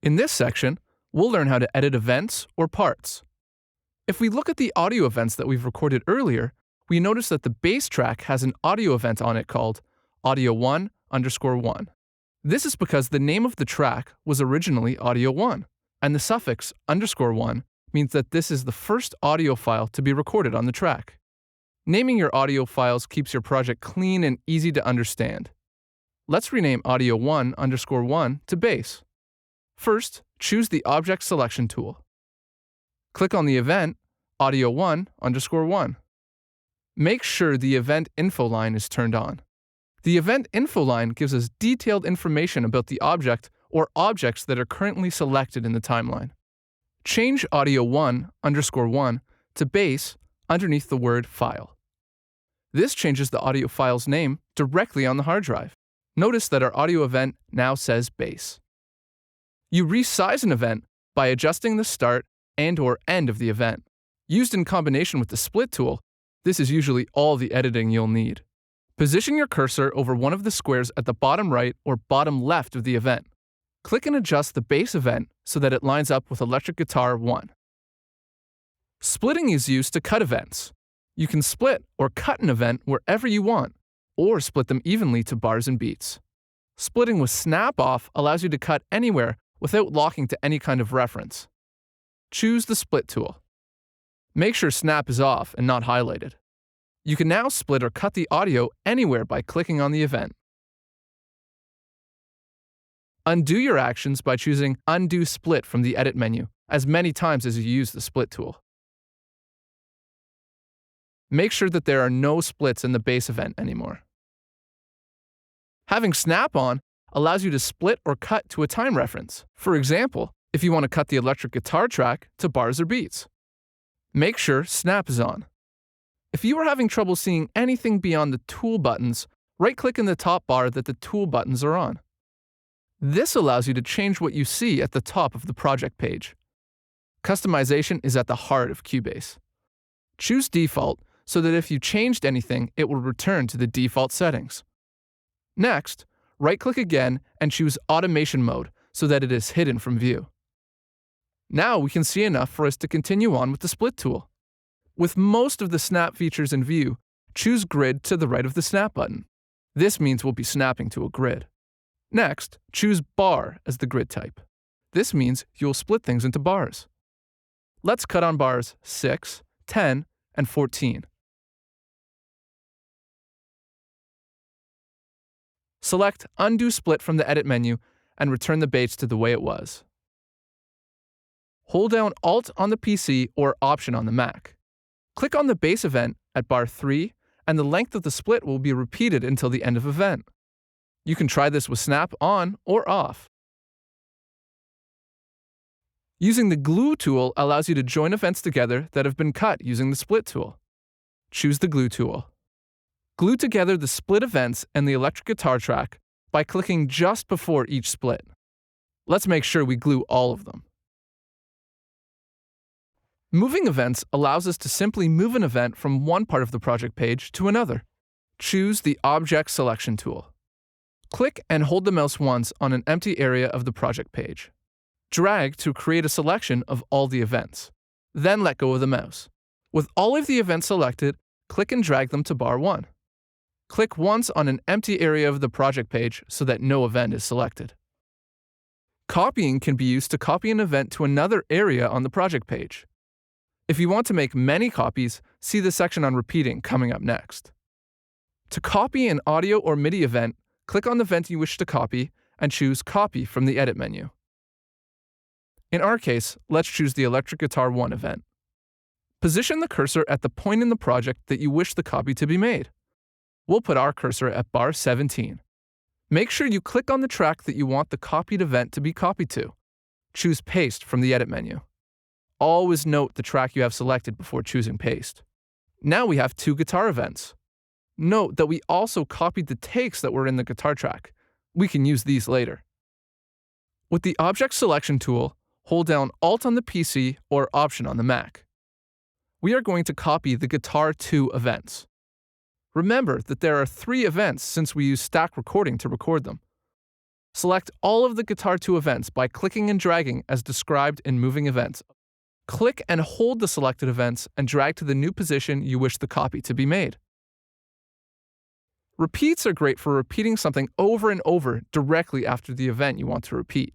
In this section, we'll learn how to edit events or parts. If we look at the audio events that we've recorded earlier, we notice that the bass track has an audio event on it called audio1_1. This is because the name of the track was originally audio1, and the suffix _1 means that this is the first audio file to be recorded on the track. Naming your audio files keeps your project clean and easy to understand. Let's rename audio1_1 to bass. First, choose the Object Selection tool. Click on the event, audio1_1. Make sure the event info line is turned on. The event info line gives us detailed information about the object or objects that are currently selected in the timeline. Change audio1_1 to bass underneath the word file. This changes the audio file's name directly on the hard drive. Notice that our audio event now says bass. You resize an event by adjusting the start and/or end of the event. Used in combination with the split tool, this is usually all the editing you'll need. Position your cursor over one of the squares at the bottom right or bottom left of the event. Click and adjust the bass event so that it lines up with electric guitar 1. Splitting is used to cut events. You can split or cut an event wherever you want, or split them evenly to bars and beats. Splitting with snap-off allows you to cut anywhere without locking to any kind of reference. Choose the Split tool. Make sure Snap is off and not highlighted. You can now split or cut the audio anywhere by clicking on the event. Undo your actions by choosing Undo Split from the Edit menu as many times as you use the Split tool. Make sure that there are no splits in the bass event anymore. Having Snap on allows you to split or cut to a time reference. For example, if you want to cut the electric guitar track to bars or beats. Make sure Snap is on. If you are having trouble seeing anything beyond the tool buttons, right-click in the top bar that the tool buttons are on. This allows you to change what you see at the top of the project page. Customization is at the heart of Cubase. Choose Default so that if you changed anything, it will return to the default settings. Next, right-click again and choose Automation Mode so that it is hidden from view. Now we can see enough for us to continue on with the Split tool. With most of the snap features in view, choose Grid to the right of the Snap button. This means we'll be snapping to a grid. Next, choose Bar as the grid type. This means you'll split things into bars. Let's cut on bars 6, 10, and 14. Select Undo Split from the Edit menu and return the bass to the way it was. Hold down Alt on the PC or Option on the Mac. Click on the bass event at bar 3, and the length of the split will be repeated until the end of event. You can try this with Snap on or off. Using the Glue tool allows you to join events together that have been cut using the Split tool. Choose the Glue tool. Glue together the split events and the electric guitar track by clicking just before each split. Let's make sure we glue all of them. Moving events allows us to simply move an event from one part of the project page to another. Choose the Object Selection tool. Click and hold the mouse once on an empty area of the project page. Drag to create a selection of all the events. Then let go of the mouse. With all of the events selected, click and drag them to bar 1. Click once on an empty area of the project page so that no event is selected. Copying can be used to copy an event to another area on the project page. If you want to make many copies, see the section on repeating coming up next. To copy an audio or MIDI event, click on the event you wish to copy and choose Copy from the Edit menu. In our case, let's choose the Electric Guitar 1 event. Position the cursor at the point in the project that you wish the copy to be made. We'll put our cursor at bar 17. Make sure you click on the track that you want the copied event to be copied to. Choose Paste from the Edit menu. Always note the track you have selected before choosing Paste. Now we have 2 guitar events. Note that we also copied the takes that were in the guitar track. We can use these later. With the Object Selection tool, hold down Alt on the PC or Option on the Mac. We are going to copy the Guitar 2 events. Remember that there are 3 events since we use stack recording to record them. Select all of the Guitar 2 events by clicking and dragging as described in Moving Events. Click and hold the selected events and drag to the new position you wish the copy to be made. Repeats are great for repeating something over and over directly after the event you want to repeat.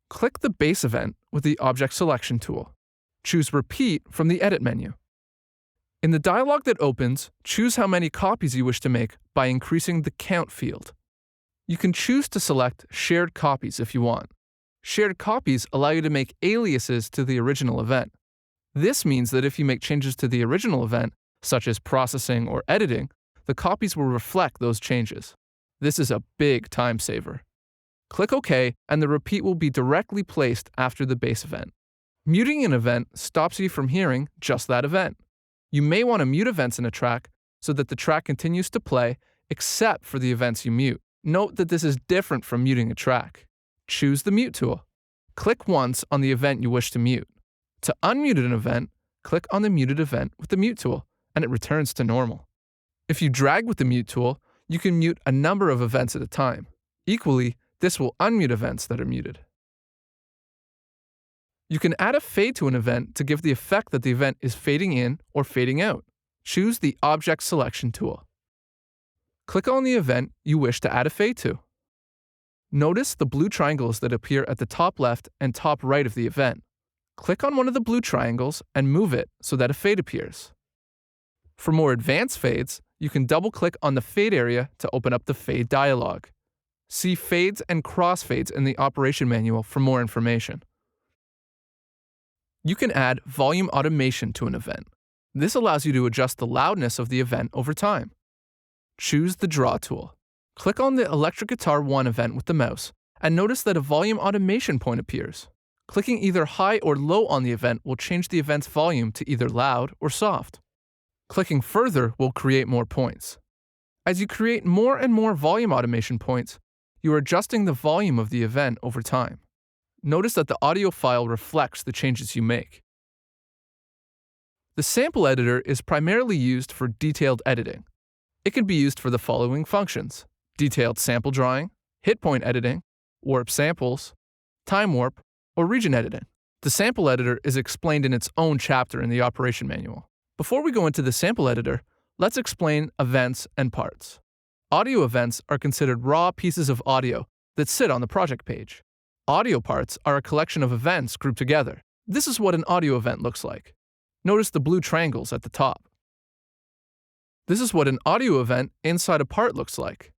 Click the base event with the Object Selection tool. Choose Repeat from the Edit menu. In the dialog that opens, choose how many copies you wish to make by increasing the Count field. You can choose to select Shared Copies if you want. Shared copies allow you to make aliases to the original event. This means that if you make changes to the original event, such as processing or editing, the copies will reflect those changes. This is a big time saver. Click OK, and the repeat will be directly placed after the base event. Muting an event stops you from hearing just that event. You may want to mute events in a track so that the track continues to play except for the events you mute. Note that this is different from muting a track. Choose the Mute tool. Click once on the event you wish to mute. To unmute an event, click on the muted event with the Mute tool, and it returns to normal. If you drag with the Mute tool, you can mute a number of events at a time. Equally, this will unmute events that are muted. You can add a fade to an event to give the effect that the event is fading in or fading out. Choose the Object Selection tool. Click on the event you wish to add a fade to. Notice the blue triangles that appear at the top left and top right of the event. Click on one of the blue triangles and move it so that a fade appears. For more advanced fades, you can double-click on the fade area to open up the fade dialog. See fades and crossfades in the operation manual for more information. You can add volume automation to an event. This allows you to adjust the loudness of the event over time. Choose the Draw tool. Click on the Electric Guitar 1 event with the mouse, and notice that a volume automation point appears. Clicking either high or low on the event will change the event's volume to either loud or soft. Clicking further will create more points. As you create more and more volume automation points, you are adjusting the volume of the event over time. Notice that the audio file reflects the changes you make. The sample editor is primarily used for detailed editing. It can be used for the following functions: detailed sample drawing, hit point editing, warp samples, time warp, or region editing. The sample editor is explained in its own chapter in the operation manual. Before we go into the sample editor, let's explain events and parts. Audio events are considered raw pieces of audio that sit on the project page. Audio parts are a collection of events grouped together. This is what an audio event looks like. Notice the blue triangles at the top. This is what an audio event inside a part looks like.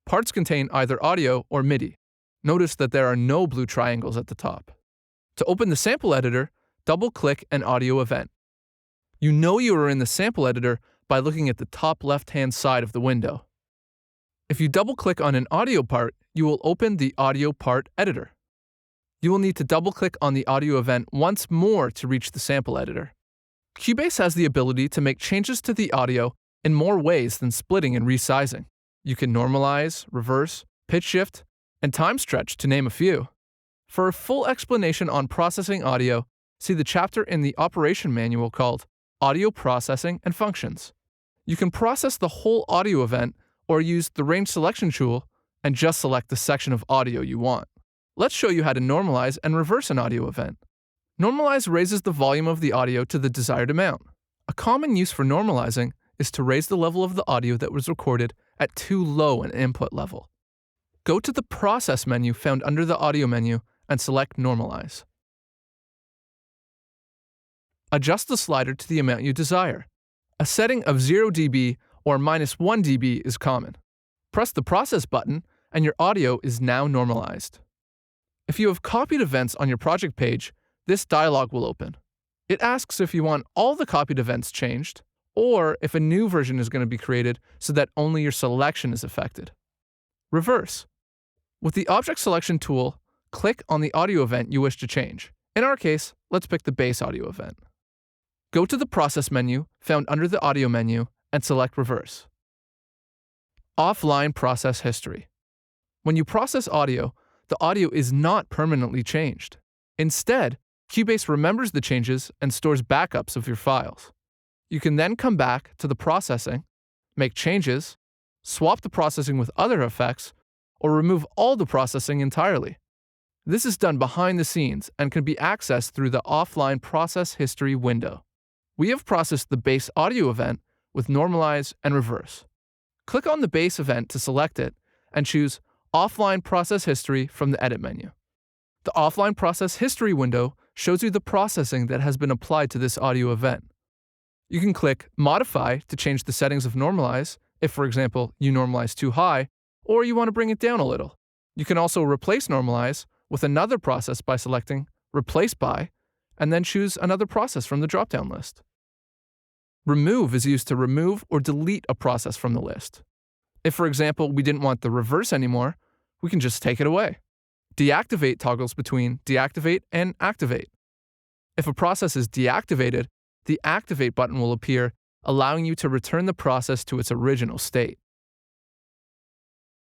Parts contain either audio or MIDI. Notice that there are no blue triangles at the top. To open the sample editor, double-click an audio event. You know you are in the sample editor by looking at the top left-hand side of the window. If you double-click on an audio part, you will open the audio part editor. You will need to double-click on the audio event once more to reach the sample editor. Cubase has the ability to make changes to the audio in more ways than splitting and resizing. You can normalize, reverse, pitch shift, and time stretch, to name a few. For a full explanation on processing audio, see the chapter in the operation manual called Audio Processing and Functions. You can process the whole audio event or use the range selection tool and just select the section of audio you want. Let's show you how to normalize and reverse an audio event. Normalize raises the volume of the audio to the desired amount. A common use for normalizing is to raise the level of the audio that was recorded at too low an input level. Go to the Process menu found under the Audio menu and select Normalize. Adjust the slider to the amount you desire. A setting of 0 dB or -1 dB is common. Press the Process button and your audio is now normalized. If you have copied events on your project page, this dialog will open. It asks if you want all the copied events changed, or if a new version is going to be created so that only your selection is affected. Reverse. With the Object Selection tool, click on the audio event you wish to change. In our case, let's pick the base audio event. Go to the Process menu found under the Audio menu and select Reverse. Offline Process History. When you process audio, the audio is not permanently changed. Instead, Cubase remembers the changes and stores backups of your files. You can then come back to the processing, make changes, swap the processing with other effects, or remove all the processing entirely. This is done behind the scenes and can be accessed through the offline process history window. We have processed the base audio event with normalize and reverse. Click on the base event to select it and choose Offline Process History from the Edit menu. The Offline Process History window shows you the processing that has been applied to this audio event. You can click Modify to change the settings of normalize if, for example, you normalize too high or you want to bring it down a little. You can also replace normalize with another process by selecting Replace By and then choose another process from the drop-down list. Remove is used to remove or delete a process from the list. If, for example, we didn't want the reverse anymore, we can just take it away. Deactivate toggles between deactivate and activate. If a process is deactivated, the Activate button will appear, allowing you to return the process to its original state.